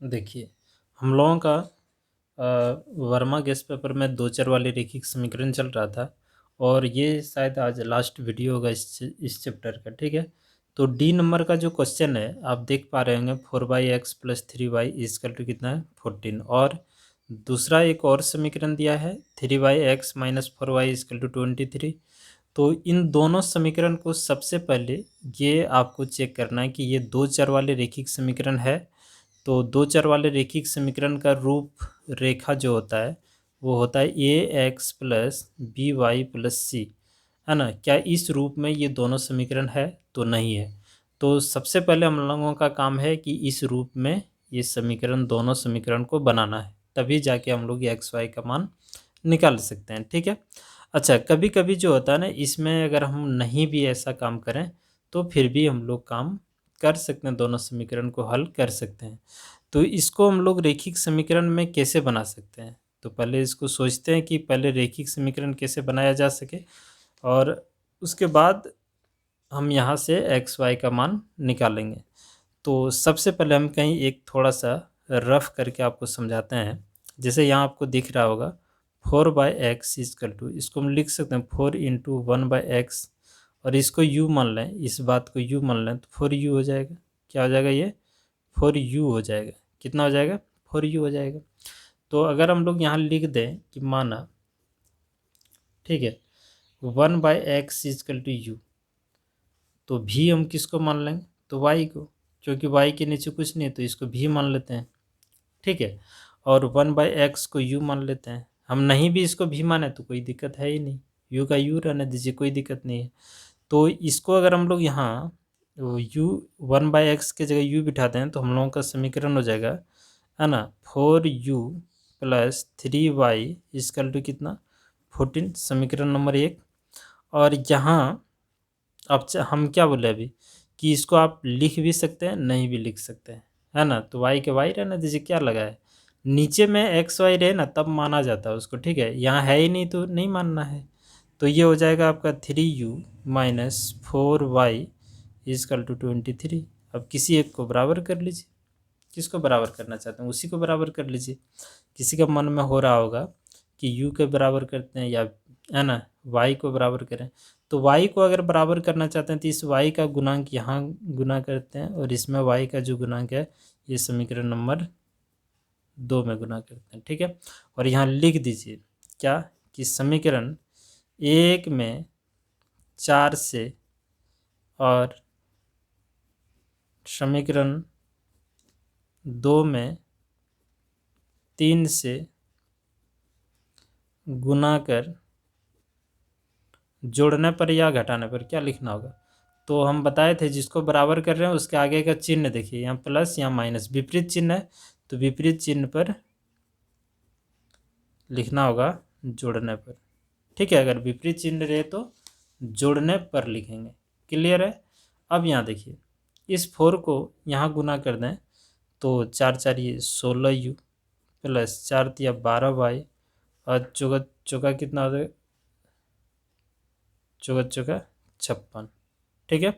देखिए, हम लोगों का वर्मा गेस्ट पेपर में 2 चर वाले रैखिक समीकरण चल रहा था और ये शायद आज लास्ट वीडियो होगा इस चैप्टर का, ठीक है? तो डी नंबर का जो क्वेश्चन है, आप देख पा रहे होंगे 4x + 3y = कितना है 14 और दूसरा एक और समीकरण दिया है 3x - 4y = 23। तो इन दोनों समीकरण को सबसे पहले ये आपको चेक करना है कि ये 2 चर वाले रैखिक समीकरण है। तो 2 चर वाले रैखिक समीकरण का रूप रेखा जो होता है वो होता है ax + by + c, है ना? क्या इस रूप में ये दोनों समीकरण है? तो नहीं है। तो सबसे पहले हम लोगों का काम है कि इस रूप में ये समीकरण दोनों समीकरण को बनाना है, तभी जाके हम लोग एक्स वाई का मान निकाल सकते हैं, ठीक है? अच्छा, कभी कभी जो होता है ना, इसमें अगर हम नहीं भी ऐसा काम करें तो फिर भी हम लोग काम कर सकते हैं, दोनों समीकरण को हल कर सकते हैं। तो इसको हम लोग रैखिक समीकरण में कैसे बना सकते हैं? तो पहले इसको सोचते हैं कि पहले रैखिक समीकरण कैसे बनाया जा सके और उसके बाद हम यहाँ से एक्स वाई का मान निकालेंगे। तो सबसे पहले हम कहीं एक थोड़ा-सा रफ करके आपको समझाते हैं। जैसे यहाँ आपको दिख रहा होगा 4/x इसको हम लिख सकते हैं 4 × 1/x और इसको u मान लें, इस बात को u मान लें तो 4u हो जाएगा। क्या हो जाएगा ये? 4u हो जाएगा। कितना हो जाएगा? 4u हो जाएगा। तो अगर हम लोग यहाँ लिख दें कि माना, ठीक है, 1/x = u, तो भी हम किसको मान लेंगे? तो y को, क्योंकि y के नीचे कुछ नहीं है तो इसको भी मान लेते हैं, ठीक है? और 1/x को u मान लेते हैं। हम नहीं भी इसको भी माने तो कोई दिक्कत है ही नहीं, u का u रहने दीजिए, कोई दिक्कत नहीं है। तो इसको अगर हम लोग यहाँ u 1/x की जगह u बिठाते हैं तो हम लोगों का समीकरण हो जाएगा, है ना, 4u + 3y = कितना 14, समीकरण नंबर 1। और यहाँ अब हम क्या बोले अभी कि इसको आप लिख भी सकते हैं, नहीं भी लिख सकते हैं, है ना? तो y के y रहने दीजिए, क्या लगा है? नीचे में एक्स वाई रहे ना तब माना जाता है उसको, ठीक है? यहाँ है ही नहीं तो नहीं मानना है। तो ये हो जाएगा आपका 3u - 4y = 23। अब किसी एक को बराबर कर लीजिए। किसको बराबर करना चाहते हैं उसी को बराबर कर लीजिए। किसी का मन में हो रहा होगा कि u के बराबर करते हैं या, है ना, y को बराबर करें। तो y को अगर बराबर करना चाहते हैं तो इस y का गुणांक यहाँ गुना करते हैं और इसमें y का जो गुणांक है ये समीकरण नंबर 2 में गुना करते हैं, ठीक है? और यहाँ लिख दीजिए क्या कि समीकरण 1 में 4 से और समीकरण 2 में 3 से गुना कर जोड़ने पर या घटाने पर क्या लिखना होगा? तो हम बताए थे जिसको बराबर कर रहे हैं उसके आगे का चिन्ह देखिए, यहाँ प्लस यहाँ माइनस विपरीत चिन्ह है, तो विपरीत चिन्ह पर लिखना होगा जोड़ने पर, ठीक है? अगर विपरीत चिन्ह रहे तो जोड़ने पर लिखेंगे। क्लियर है? अब यहाँ देखिए, इस 4 को यहाँ गुना कर दें तो 4 4 ये 16u प्लस 4 तिया 12y और चौका चौका कितना हो जाएगा? चौका चौका 56, ठीक है?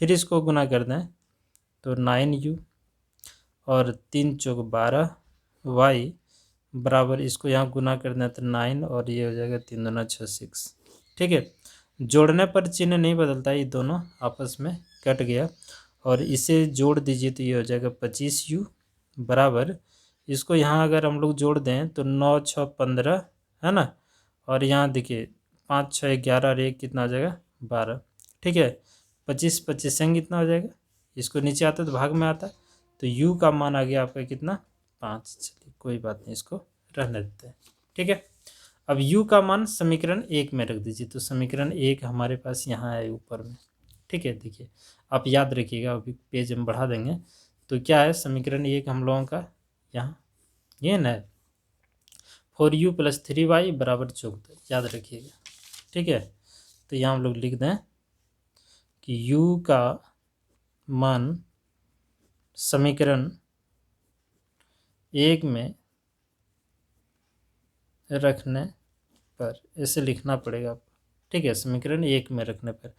फिर इसको गुना कर दें तो 9u और 3 चौक 12y बराबर, इसको यहाँ गुना कर दें तो 9 और ये हो जाएगा 3 दूना 6 6, ठीक है? जोड़ने पर चिन्ह नहीं बदलता, ये दोनों आपस में कट गया और इसे जोड़ दीजिए तो ये हो जाएगा 25u बराबर, इसको यहाँ अगर हम लोग जोड़ दें तो 9 6 15, है ना? और यहाँ देखिए 5 6 11 और 1 कितना हो जाएगा 12, ठीक है? 25 25 संग कितना हो जाएगा? इसको नीचे आता तो भाग में आता, तो u का मान आ गया आपका कितना 5। चलिए कोई बात नहीं, इसको रहने देते हैं, ठीक है? अब u का मान समीकरण 1 में रख दीजिए, तो समीकरण 1 हमारे पास यहाँ है ऊपर में, ठीक है? देखिए आप याद रखिएगा, अभी पेज हम बढ़ा देंगे। तो क्या है समीकरण 1 हम लोगों का यहाँ ये ना 4u + 3y = 74, याद रखिएगा, ठीक है? तो यहाँ हम लोग लिख दें कि u का मान समीकरण 1 में रखने पर, ऐसे लिखना पड़ेगा आपको, ठीक है? समीकरण 1 में रखने पर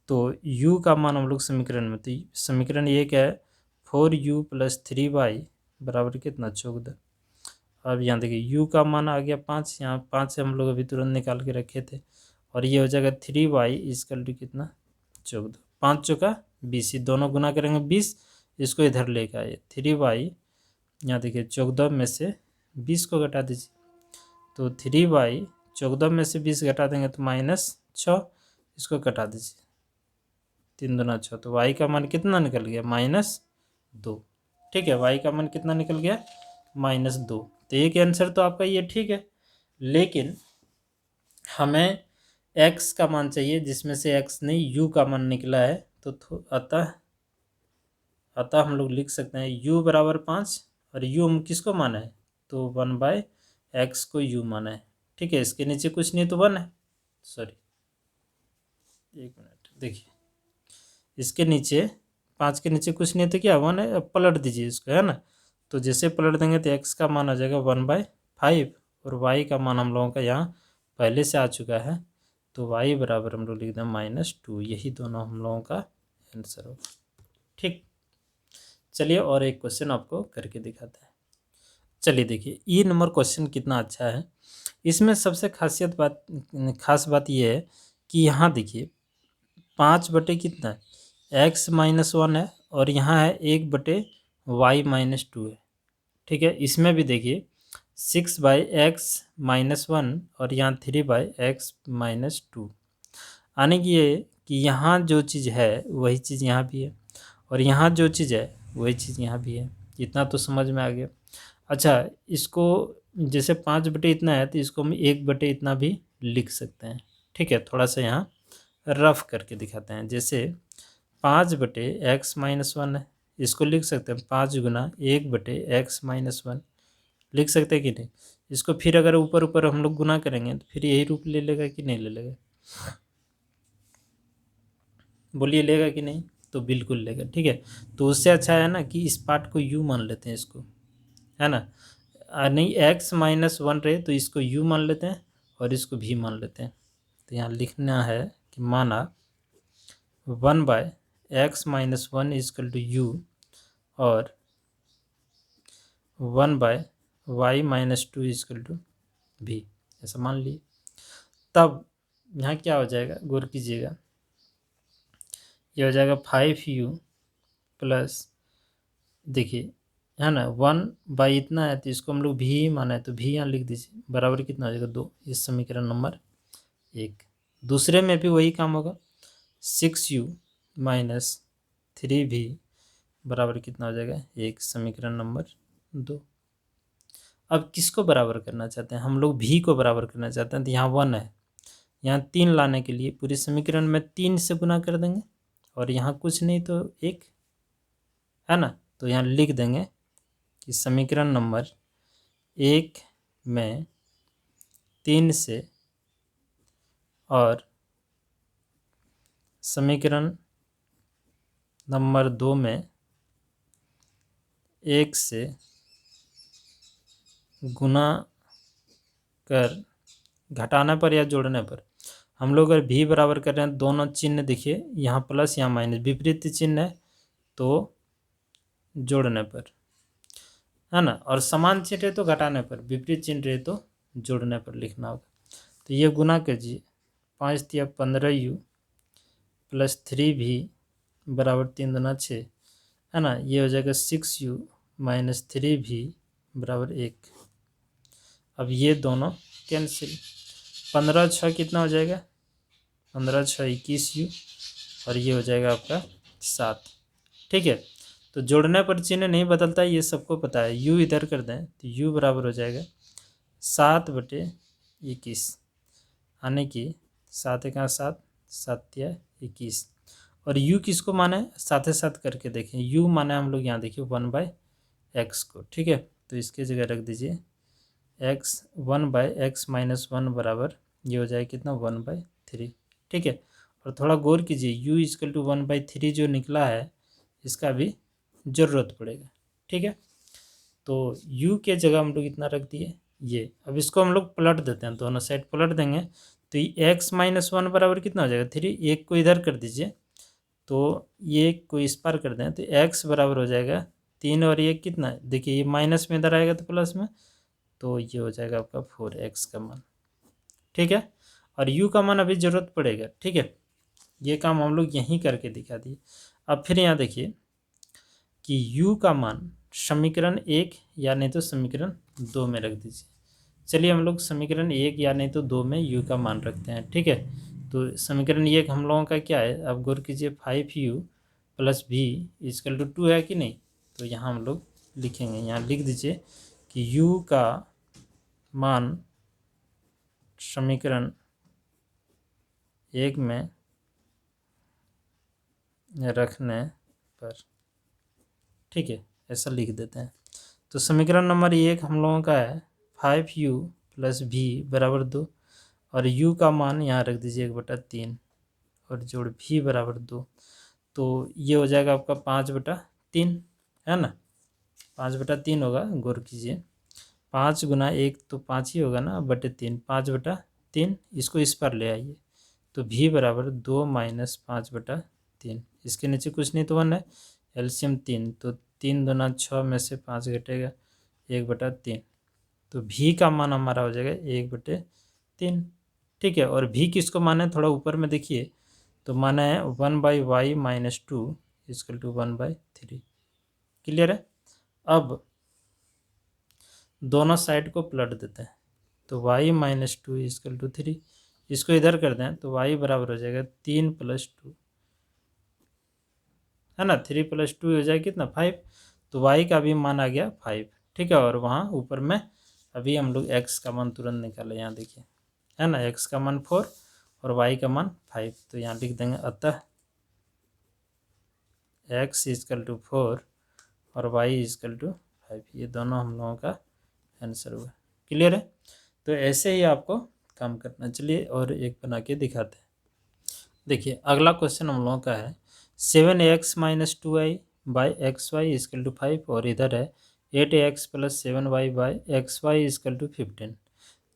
तो u का मान हम लोग समीकरण में, तो समीकरण 1 है 4u + 3y बराबर कितना 14। अब यहाँ देखिए u का मान आ गया 5, यहाँ 5 से हम लोग अभी तुरंत निकाल के रखे थे, और ये हो जाएगा 3y इक्वल टू कितना 14। 5 चौका 20, दोनों गुना करेंगे 20, इसको इधर लेकर आए 3y, यहाँ देखिए 14 में से 20 को घटा दीजिए, तो 3y 14 में से 20 घटा देंगे तो -6, इसको घटा दीजिए 3 दूना 6, तो y का मान कितना निकल गया -2। ठीक है, y का मान कितना निकल गया -2। तो एक आंसर तो आपका ये ठीक है, लेकिन हमें x का मान चाहिए, जिसमें से x नहीं u का मान निकला है, तो अतः हम लोग लिख सकते हैं u बराबर 5, और u हम किसको माना है, तो 1/x को u माना है। ठीक है, इसके नीचे कुछ नहीं तो 1 है, सॉरी 1 मिनट, देखिए इसके नीचे 5 के नीचे कुछ नहीं तो क्या 1 है, अब पलट दीजिए इसको, है ना। तो जैसे पलट देंगे तो x का मान आ जाएगा 1/5, और y का मान हम लोगों का यहाँ पहले से आ चुका है, तो y बराबर हम लोग लिख दें -2। यही दोनों हम लोगों का आंसर होगा। ठीक, चलिए और एक क्वेश्चन आपको करके दिखाते हैं। चलिए देखिए ये नंबर क्वेश्चन कितना अच्छा है। इसमें सबसे खास बात ये है कि यहाँ देखिए 5 बटे कितना है x-1 है, और यहाँ है 1/y-2 है। ठीक है, इसमें भी देखिए 6/x-1 और यहाँ 3/x-2, यानी कि ये कि यहाँ जो चीज़ है वही चीज़ यहाँ भी है, और यहाँ जो चीज़ है वही चीज़ यहाँ भी है। इतना तो समझ में आ गया। अच्छा, इसको जैसे 5 बटे इतना है तो इसको हम 1 बटे इतना भी लिख सकते हैं। ठीक है, थोड़ा सा यहाँ रफ करके दिखाते हैं। जैसे 5 बटे x-1 है, इसको लिख सकते हैं 5 गुना 1 बटे x-1, लिख सकते हैं कि नहीं। इसको फिर अगर ऊपर ऊपर हम लोग गुना करेंगे तो फिर यही रूप ले लेगा कि नहीं ले लेगा, बोलिए लेगा कि नहीं, तो बिल्कुल लेगा। ठीक है, तो उससे अच्छा है ना कि इस पार्ट को u मान लेते हैं, इसको, है ना। नहीं x-1 रहे तो इसको u मान लेते हैं और इसको भी मान लेते हैं। तो यहाँ लिखना है कि माना 1/x-1 इक्वल टू u और 1/y-2 इक्वल टू v, ऐसा मान लिए। तब यहाँ क्या हो जाएगा, गौर कीजिएगा, ये हो जाएगा 5u प्लस, देखिए है ना 1/, इतना है तो इसको हम लोग भी ही माना है तो भी यहाँ लिख दीजिए, बराबर कितना हो जाएगा 2। इस समीकरण नंबर 1। दूसरे में भी वही काम होगा, 6u माइनस 3v बराबर कितना हो जाएगा 1, समीकरण नंबर 2। अब किसको बराबर करना चाहते हैं हम लोग, भी को बराबर करना चाहते हैं, तो यहाँ 1 है, यहाँ 3 लाने के लिए पूरे समीकरण में 3 से गुना कर देंगे, और यहाँ कुछ नहीं तो 1 है ना, तो यहाँ लिख देंगे कि समीकरण नंबर 1 में 3 से और समीकरण नंबर 2 में 1 से गुना कर, घटाने पर या जोड़ने पर, हम लोग अगर भी बराबर कर रहे हैं दोनों चिन्ह देखिए, यहाँ प्लस यहाँ माइनस, विपरीत चिन्ह है तो जोड़ने पर, है ना, और समान चिन्ह रहे तो घटाने पर, विपरीत चिन्ह रहे तो जोड़ने पर लिखना होगा। तो ये गुना कीजिए, 5 तिया 15u प्लस 3v बराबर 3 दूना 6, है ना, ये हो जाएगा 6u माइनस 3v बराबर 1। अब ये दोनों कैंसिल, 15×6 कितना हो जाएगा, 15×6 21u, और ये हो जाएगा आपका 7। ठीक है, तो जोड़ने पर चिन्ह नहीं बदलता, ये सबको पता है। u इधर कर दें तो u बराबर हो जाएगा 7/21, यानी कि 7 1 7, 7 तिया 21, और u किसको माना है साथ साथ करके देखें, u माना है हम लोग यहाँ देखिए 1/x को। ठीक है, तो इसके जगह रख दीजिए x 1/x-1 बराबर ये हो जाए कितना 1/3। ठीक है, और थोड़ा गौर कीजिए u इक्वल टू 1/3 जो निकला है इसका भी ज़रूरत पड़ेगा। ठीक है, तो u के जगह हम लोग इतना रख दिए ये। अब इसको हम लोग पलट देते हैं, दोनों साइड पलट देंगे तो x-1 बराबर कितना हो जाएगा 3, एक को इधर कर दीजिए तो ये एक को इस पार कर दें तो x बराबर हो जाएगा 3 और ये कितना है, देखिए ये माइनस में इधर आएगा तो प्लस में, तो ये हो जाएगा आपका 4x का मान। ठीक है, और u का मान अभी ज़रूरत पड़ेगा। ठीक है, ये काम हम लोग यहीं करके दिखा दिए। अब फिर यहाँ देखिए कि u का मान समीकरण 1 या नहीं तो समीकरण 2 में रख दीजिए। चलिए हम लोग समीकरण 1 या नहीं तो 2 में u का मान रखते हैं। ठीक है, तो समीकरण 1 हम लोगों का क्या है, अब गौर कीजिए 5u + v = 2 है कि नहीं। तो यहाँ हम लोग लिखेंगे, यहाँ लिख दीजिए कि u का मान समीकरण 1 में रखने पर, ठीक है, ऐसा लिख देते हैं। तो समीकरण नंबर 1 हम लोगों का है 5u + v = 2, और u का मान यहाँ रख दीजिए 1/3 और जोड़ v = 2। तो ये हो जाएगा आपका 5/3, है ना, 5/3 होगा। गौर कीजिए 5 गुना 1 तो 5 ही होगा ना, /3, 5/3, इसको इस पर ले आइए तो v = 2 - 5/3, इसके नीचे कुछ नहीं तो 1 है, एलसीएम 3, तो 3 दूना 6 में से 5 घटेगा 1/3, तो v का मान हमारा हो जाएगा 1/3। ठीक है, और v किसको माने, थोड़ा ऊपर में देखिए तो माना है 1/y - 2 = 1/3। क्लियर है। अब दोनों साइड को पलट देते हैं तो y - 2 = 3, इसको इधर कर दें तो y बराबर हो जाएगा 3 + 2, है ना, 3 + 2 हो जाएगा कितना, 5। तो y का भी मान आ गया 5। ठीक है, और वहाँ ऊपर में अभी हम लोग x का मान तुरंत निकाले, यहाँ देखिए, है ना, x का मान 4 और y का मान 5। तो यहाँ लिख देंगे अतः x = 4 और y = 5। ये दोनों हम लोगों का आंसर हुआ। क्लियर है। तो ऐसे ही आपको काम करना। चलिए और एक बना के दिखाते हैं। देखिए अगला क्वेश्चन हम लोगों का है 7x - 2y / xy = 5, और इधर है 8x + 7y / xy = 15।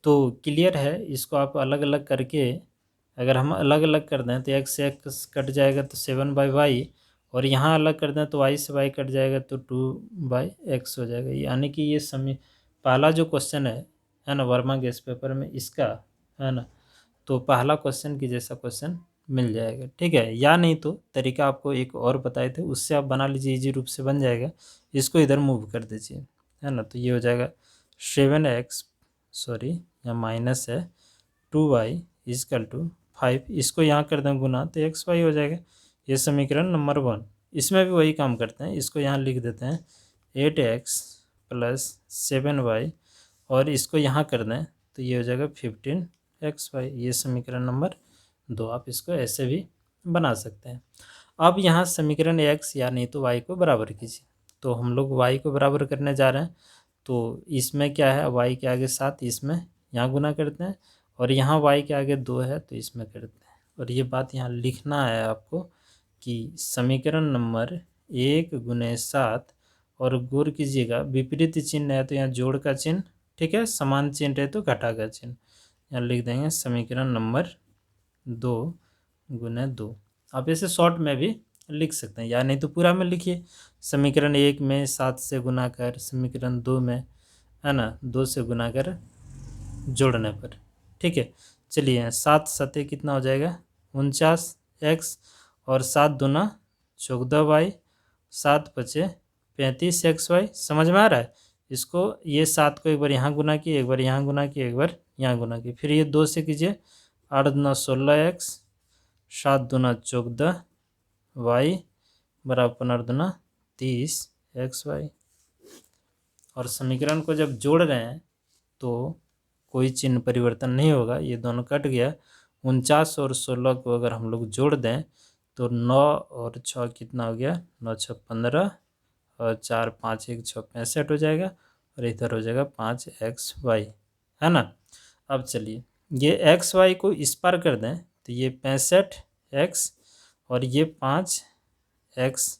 तो क्लियर है, इसको आप अलग अलग करके, अगर हम अलग अलग कर दें तो x से x कट जाएगा तो 7/y, और यहाँ अलग कर दें तो y से y कट जाएगा तो 2/x हो जाएगा। यानी कि ये पहला जो क्वेश्चन है ना, वर्मा गेस पेपर में इसका, है ना, तो पहला क्वेश्चन की जैसा क्वेश्चन मिल जाएगा। ठीक है, या नहीं तो तरीका आपको एक और बताए थे, उससे आप बना लीजिए, इजी रूप से बन जाएगा। इसको इधर मूव कर दीजिए, है ना, तो ये हो जाएगा 7x, सॉरी यहाँ माइनस है, 2y = 5, इसको यहाँ कर दें गुना तो xy हो जाएगा। ये समीकरण नंबर 1। इसमें भी वही काम करते हैं, इसको यहाँ लिख देते हैं 8x + 7y, और इसको यहाँ कर दें तो ये हो जाएगा 15xy। ये समीकरण नंबर 2। आप इसको ऐसे भी बना सकते हैं। अब यहाँ समीकरण x या नहीं तो y को बराबर कीजिए। तो हम लोग y को बराबर करने जा रहे हैं, तो इसमें क्या है, y के आगे 7, इसमें यहाँ गुना करते हैं, और यहाँ y के आगे 2 है तो इसमें करते हैं। और ये बात यहाँ लिखना है आपको कि समीकरण नंबर 1 × 7, और गौर कीजिएगा विपरीत चिन्ह है तो यहाँ जोड़ का चिन्ह, ठीक है, समान चिन्ह है तो घटा का चिन्ह। यहाँ लिख देंगे समीकरण नंबर 2 × 2। आप इसे शॉर्ट में भी लिख सकते हैं, या नहीं तो पूरा में लिखिए। समीकरण 1 में 7 से गुना कर, समीकरण 2 में, है ना, 2 से गुना कर जोड़ने पर। ठीक है, चलिए 7 सते कितना हो जाएगा 49x, और 7 दूना 14y, 7 × 5 35xy। समझ में आ रहा है। इसको ये 7 को एक बार यहाँ गुना किए, एक बार यहाँ गुना किए, एक बार यहाँ गुना किए, फिर ये 2 से कीजिए, 8 दूना 16x, 7 दूना 14y बराबर 15 दूना 30xy। और समीकरण को जब जोड़ रहे हैं तो कोई चिन्ह परिवर्तन नहीं होगा, ये दोनों कट गया। 49 और 16 को अगर हम लोग जोड़ दें तो 9 और 6 कितना हो गया, 9 × 6 = 15, और 4 5 1 6 65 हो जाएगा, और इधर हो जाएगा 5xy, है ना। अब चलिए ये xy को इस पार कर दें तो ये 65x, और ये 5x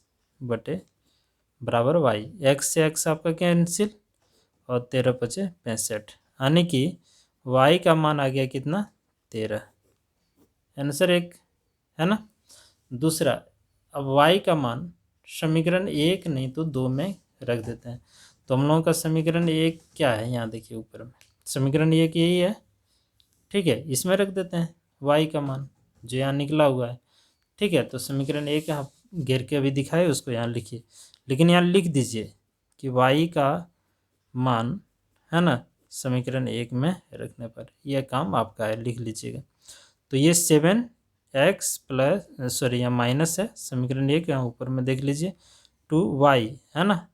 बराबर y, x से x आपका कैंसिल, और 13 × 5 = 65, यानी कि y का मान आ गया कितना 13। आंसर 1, है ना। दूसरा, अब y का मान समीकरण 1 नहीं तो 2 में रख देते हैं। तो हम लोगों का समीकरण एक क्या है, यहाँ देखिए ऊपर में समीकरण एक यही है, ठीक है। इसमें रख देते हैं y का मान जो यहाँ निकला हुआ है, ठीक है। तो समीकरण एक आप घेर के अभी दिखाए उसको यहाँ लिखिए, लेकिन यहाँ लिख दीजिए कि y का मान है ना समीकरण एक में रखने पर यह काम आपका है, लिख लीजिएगा। तो ये 7x प्लस सॉरी यहाँ माइनस है समीकरण एक, यहाँ ऊपर में देख लीजिए 2y है ना।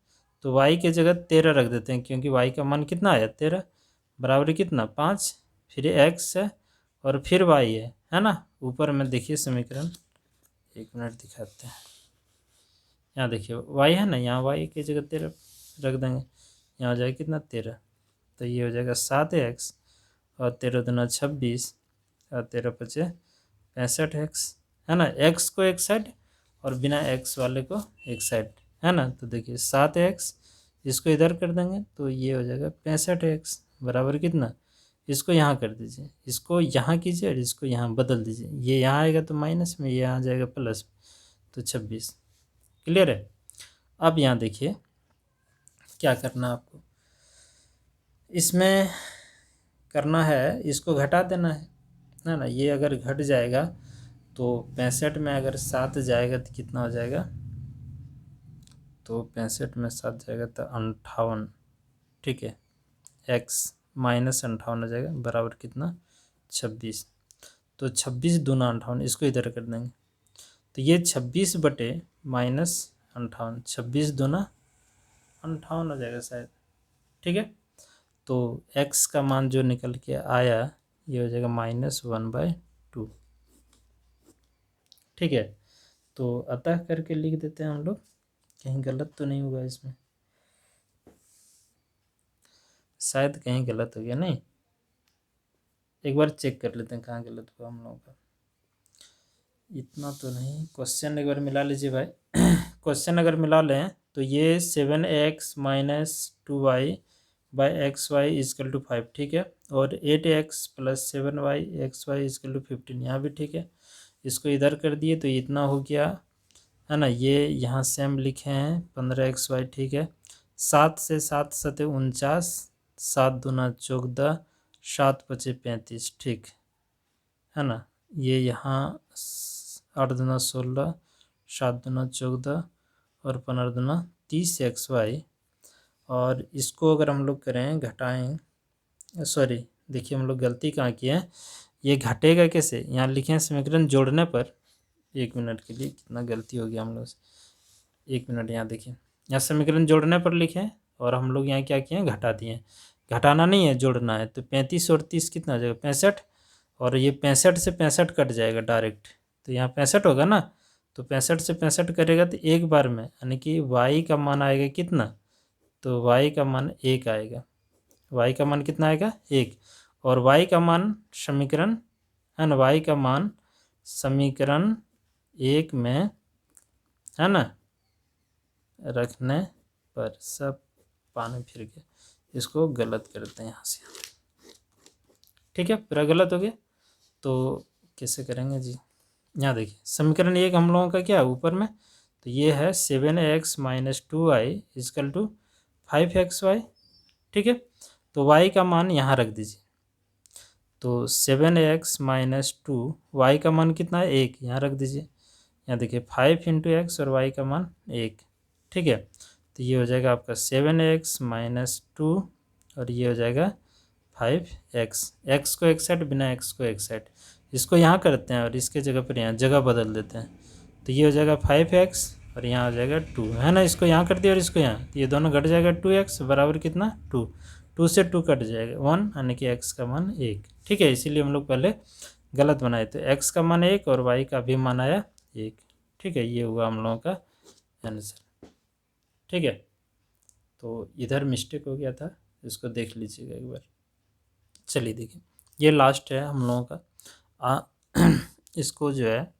तो y के जगह 13 रख देते हैं क्योंकि y का मान कितना आया 13 बराबर कितना 5, फिर x है और फिर y है ना। ऊपर में देखिए समीकरण, एक मिनट दिखाते हैं, यहाँ देखिए y है ना, यहाँ y की जगह 13 रख देंगे, यहाँ हो जाएगा कितना 13, तो ये हो जाएगा 7x और 13 दूना 26 और 13 पचे 65x है ना। x को एक साइड और बिना x वाले को एक साइड है ना। तो देखिए 7x इसको इधर कर देंगे तो ये हो जाएगा 65x बराबर कितना, इसको यहाँ कर दीजिए, इसको यहाँ कीजिए और इसको यहाँ बदल दीजिए, ये यहाँ आएगा तो माइनस में, ये यहाँ जाएगा प्लस में, तो 26। क्लियर है। अब यहाँ देखिए क्या करना आपको, इसमें करना है इसको घटा देना है ना। ये अगर घट जाएगा तो 65 में अगर 7 जाएगा तो कितना हो जाएगा, तो 65 में 7 जाएगा तो 58, ठीक है। x माइनस 58 हो जाएगा बराबर कितना 26। तो 26 दूना 58, इसको इधर कर देंगे तो ये 26 बटे माइनस 58, 26 दूना 58 हो जाएगा शायद, ठीक है। तो x का मान जो निकल के आया ये हो जाएगा -1/2, ठीक है। तो अतः करके लिख देते हैं हम लोग, कहीं गलत तो नहीं हुआ इसमें, शायद कहीं गलत हो गया, नहीं एक बार चेक कर लेते हैं कहाँ गलत हुआ हम लोगों का, इतना तो नहीं। क्वेश्चन एक बार मिला लीजिए भाई क्वेश्चन अगर मिला लें तो ये 7x - 2y by xy is equal to 5, ठीक है। और 8x + 7y xy is equal to 15, यहाँ भी ठीक है। इसको इधर कर दिए तो इतना हो गया है ना। ये यहाँ सेम लिखे हैं 15xy, ठीक है। 7 से 7 सते 49, 7 दूना 14, 7 पचे 35, ठीक है ना। ये यहाँ 8 दूना 16, 7 दूना 14 और 15 दूना 30 xy। और इसको अगर हम लोग करें घटाएं, सॉरी देखिए हम लोग गलती कहाँ की है, ये घटेगा कैसे, यहाँ लिखे हैं समीकरण जोड़ने पर, एक मिनट के लिए कितना गलती हो गया हम लोग से, एक मिनट। यहाँ देखिए यहाँ समीकरण जोड़ने पर लिखे हैं और हम लोग यहाँ क्या किए हैं घटा दिए हैं, घटाना नहीं है जोड़ना है। तो 35 और 30 कितना हो जाएगा 65, और ये 65 से 65 कट जाएगा डायरेक्ट, तो यहाँ 65 होगा ना। तो 65 से 65 करेगा तो एक बार में, यानी कि y का मान आएगा कितना, तो y का मान 1 आएगा, y का मान कितना आएगा 1। और y का मान समीकरण है ना, y का मान समीकरण 1 में है ना रखने पर, सब पानी फिर गया, इसको गलत करते हैं यहाँ से, ठीक है। पूरा गलत हो गया तो कैसे करेंगे जी, यहाँ देखिए समीकरण 1 हम लोगों का क्या है ऊपर में, तो ये है 7x - 2y is equal to 5xy, ठीक है। तो y का मान यहाँ रख दीजिए, तो 7x - 2 y का मान कितना है 1, यहाँ रख दीजिए। यहाँ देखिए 5 × x और y का मान 1, ठीक है। तो ये हो जाएगा आपका 7x - 2 और ये हो जाएगा 5x, x को एक साइड बिना x को एक साइड, इसको यहाँ करते हैं और इसके जगह पर यहाँ जगह बदल देते हैं। तो ये हो जाएगा 5x और यहाँ हो जाएगा 2 है ना, इसको यहाँ कर दिया और इसको यहाँ, ये दोनों घट जाएगा 2x बराबर कितना 2, 2 से 2 कट जाएगा 1, यानी कि x का मान 1, ठीक है। इसीलिए हम लोग पहले गलत बनाए, तो x का मान 1 और y का भी मान आया 1, ठीक है। ये हुआ हम लोगों का आंसर, ठीक है। तो इधर मिस्टेक हो गया था, इसको देख लीजिएगा एक बार। चलिए देखिए ये लास्ट है हम लोगों का इसको जो है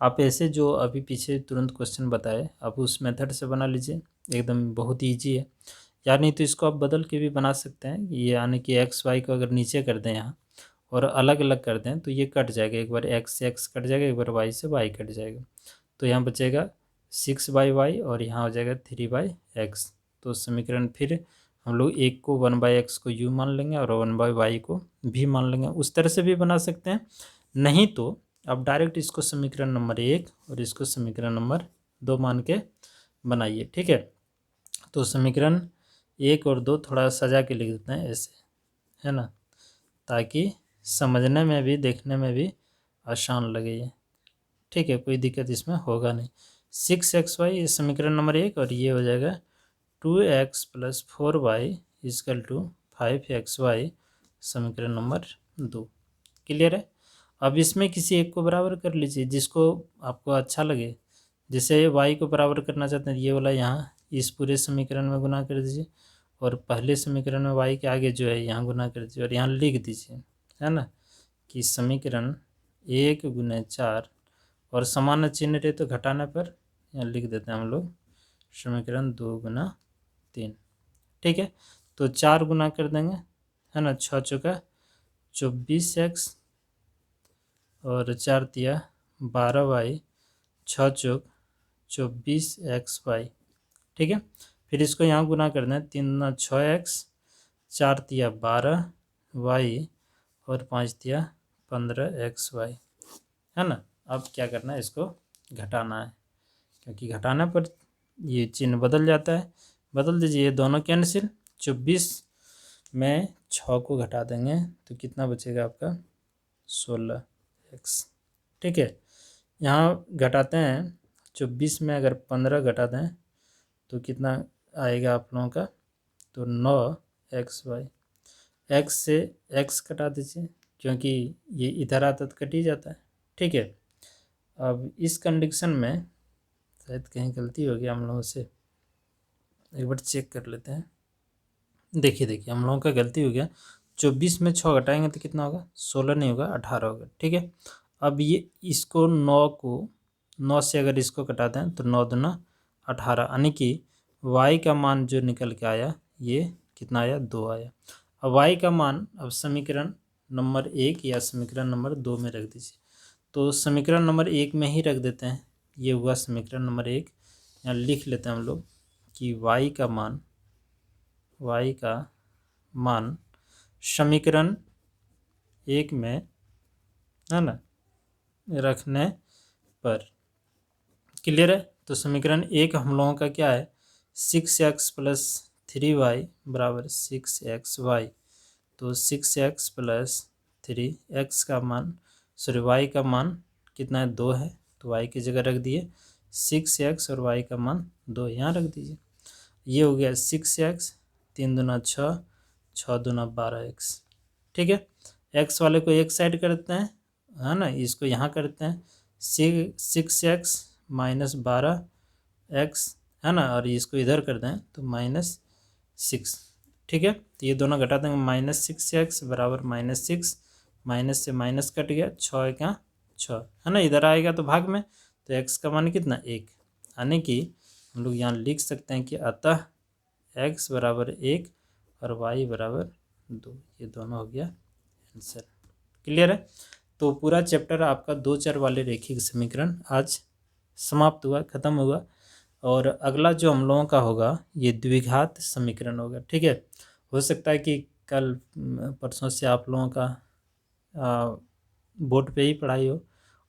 आप ऐसे जो अभी पीछे तुरंत क्वेश्चन बताए आप उस मेथड से बना लीजिए, एकदम बहुत ईजी है। या नहीं तो इसको आप बदल के भी बना सकते हैं, ये यानी कि एक्स वाई को अगर नीचे कर दें यहाँ और अलग अलग कर दें तो ये कट जाएगा, एक बार एक्स से एक्स कट जाएगा, एक बार वाई से वाई कट जाएगा। तो यहाँ बचेगा 6/y और यहाँ हो जाएगा 3/x। तो समीकरण फिर हम लोग एक को 1/x को u मान लेंगे और 1/y को v मान लेंगे। उस तरह से भी बना सकते हैं, नहीं तो अब डायरेक्ट इसको समीकरण नंबर 1 और इसको समीकरण नंबर 2 मान के बनाइए, ठीक है। तो समीकरण 1 और 2 थोड़ा सजा के लिख देते हैं ऐसे, है ना, ताकि समझने में भी देखने में भी आसान लगे ये, ठीक है, कोई दिक्कत इसमें होगा नहीं। 6xy ये समीकरण नंबर 1 और ये हो जाएगा 2x + 4y = 5xy समीकरण नंबर 2। क्लियर है। अब इसमें किसी एक को बराबर कर लीजिए जिसको आपको अच्छा लगे। जैसे y को बराबर करना चाहते हैं, ये वाला यहाँ इस पूरे समीकरण में गुना कर दीजिए और पहले समीकरण में y के आगे जो है यहाँ गुना कर दीजिए और यहाँ लिख दीजिए, है ना, कि समीकरण 1 × 4 और समान चिन्ह रहे तो घटाने पर यहाँ लिख देते हैं हम लोग समीकरण 2 × 3, ठीक है। तो 4 गुना कर देंगे, है ना, 6 चौका 24x और 4 तिया 12y, 6 चौक 24xy, ठीक है। फिर इसको यहाँ गुना कर दें, 3 × 6x, 4 तिया 12y और 5 तिया 15xy, है ना। अब क्या करना है, इसको घटाना है, क्योंकि घटाने पर ये चिन्ह बदल जाता है। बदल दीजिए, ये दोनों कैंसिल, 24 में 6 को घटा देंगे तो कितना बचेगा आपका 16x, ठीक है। यहाँ घटाते हैं, 24 में अगर 15 घटा दें तो कितना आएगा आप लोगों का, तो 9xy। x से x कटा दीजिए क्योंकि ये इधर आता तो कट ही जाता है, ठीक है। अब इस कंडीशन में शायद कहीं गलती हो गई हम लोगों से, एक बार चेक कर लेते हैं। देखिए हम लोगों का गलती हो गया, 24 में 6 घटाएंगे तो कितना होगा, 16 नहीं होगा 18 होगा, ठीक है। अब ये इसको 9 से अगर इसको कटा दें तो 9 दूना 18, यानी कि y का मान जो निकल के आया ये कितना आया, 2 आया। अब y का मान अब समीकरण नंबर 1 या समीकरण नंबर 2 में रख दीजिए। तो समीकरण नंबर 1 में ही रख देते हैं, ये हुआ समीकरण नंबर 1। यहाँ लिख लेते हैं हम लोग कि y का मान समीकरण 1 में, है ना, रखने पर। क्लियर है। तो समीकरण 1 हम लोगों का क्या है, 6x + 3y = 6xy। तो 6x + 3x का मान, सॉरी y का मान कितना है, 2 है, तो y की जगह रख दिए 6x और y का मान 2 यहाँ रख दीजिए। ये हो गया 6x, 3 दूना 6, 6 दूना 12x, ठीक है। x वाले को एक साइड करते हैं, है ना, इसको यहाँ करते हैं 6x - 12x, है ना, और इसको इधर कर दें तो -6, ठीक है। तो ये दोनों घटा देंगे, -6x = -6, माइनस से माइनस कट गया, 6 × 6, है ना, इधर आएगा तो भाग में, तो x का मान कितना 1, यानी कि हम लोग यहाँ लिख सकते हैं कि अतः x = 1 और y = 2, ये दोनों हो गया आंसर। क्लियर है। तो पूरा चैप्टर आपका 2 चर वाले रेखिक समीकरण आज समाप्त हुआ, ख़त्म हुआ। और अगला जो हम लोगों का होगा ये द्विघात समीकरण होगा, ठीक है। हो सकता है कि कल परसों से आप लोगों का बोर्ड पे ही पढ़ाई हो,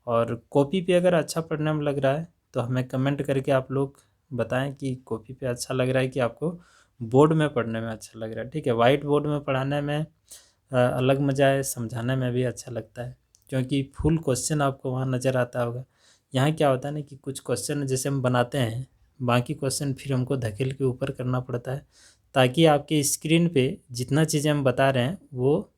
और कॉपी पे अगर अच्छा पढ़ने में लग रहा है तो हमें कमेंट करके आप लोग बताएं कि कॉपी पे अच्छा लग रहा है कि आपको बोर्ड में पढ़ने में अच्छा लग रहा है, ठीक है। वाइट बोर्ड में पढ़ाने में अलग मज़ा है, समझाने में भी अच्छा लगता है, क्योंकि फुल क्वेश्चन आपको वहाँ नज़र आता होगा। यहाँ क्या होता है ना कि कुछ क्वेश्चन जैसे हम बनाते हैं, बाकी क्वेश्चन फिर हमको धकेल के ऊपर करना पड़ता है, ताकि आपके स्क्रीन पे जितना चीज़ें हम बता रहे हैं वो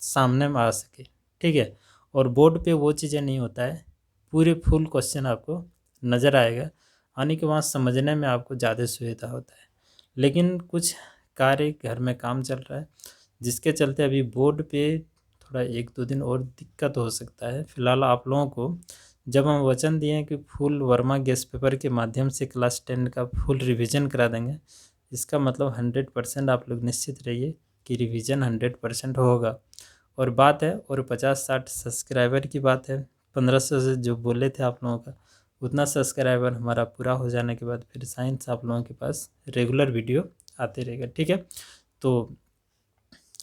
सामने में आ सके, ठीक है। और बोर्ड पे वो चीज़ें नहीं होता है, पूरे फुल क्वेश्चन आपको नज़र आएगा, यानी कि वहाँ समझने में आपको ज़्यादा सुविधा होता है। लेकिन कुछ कार्य घर में काम चल रहा है, जिसके चलते अभी बोर्ड पे थोड़ा 1-2 दिन और दिक्कत हो सकता है। फिलहाल आप लोगों को जब हम वचन दिए हैं कि फुल वर्मा गेस्ट पेपर के माध्यम से क्लास 10 का फुल रिवीजन करा देंगे, इसका मतलब 100% आप लोग निश्चित रहिए कि रिवीजन 100% होगा। और बात है और 50-60 सब्सक्राइबर की बात है, 1500 से जो बोले थे आप लोगों का, उतना सब्सक्राइबर हमारा पूरा हो जाने के बाद फिर साइंस आप लोगों के पास रेगुलर वीडियो आते रहेगा, ठीक है। तो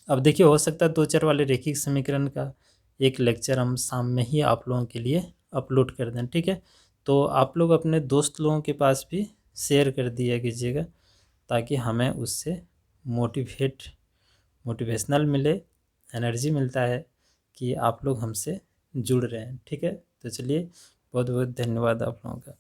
अब देखिए, हो सकता है 2 चर वाले रैखिक समीकरण का एक लेक्चर हम शाम में ही आप लोगों के लिए अपलोड कर दें, ठीक है। तो आप लोग अपने दोस्त लोगों के पास भी शेयर कर दिया कीजिएगा, ताकि हमें उससे मोटिवेशनल मिले, एनर्जी मिलता है कि आप लोग हमसे जुड़ रहे हैं, ठीक है। तो चलिए, बहुत बहुत धन्यवाद आप लोगों का।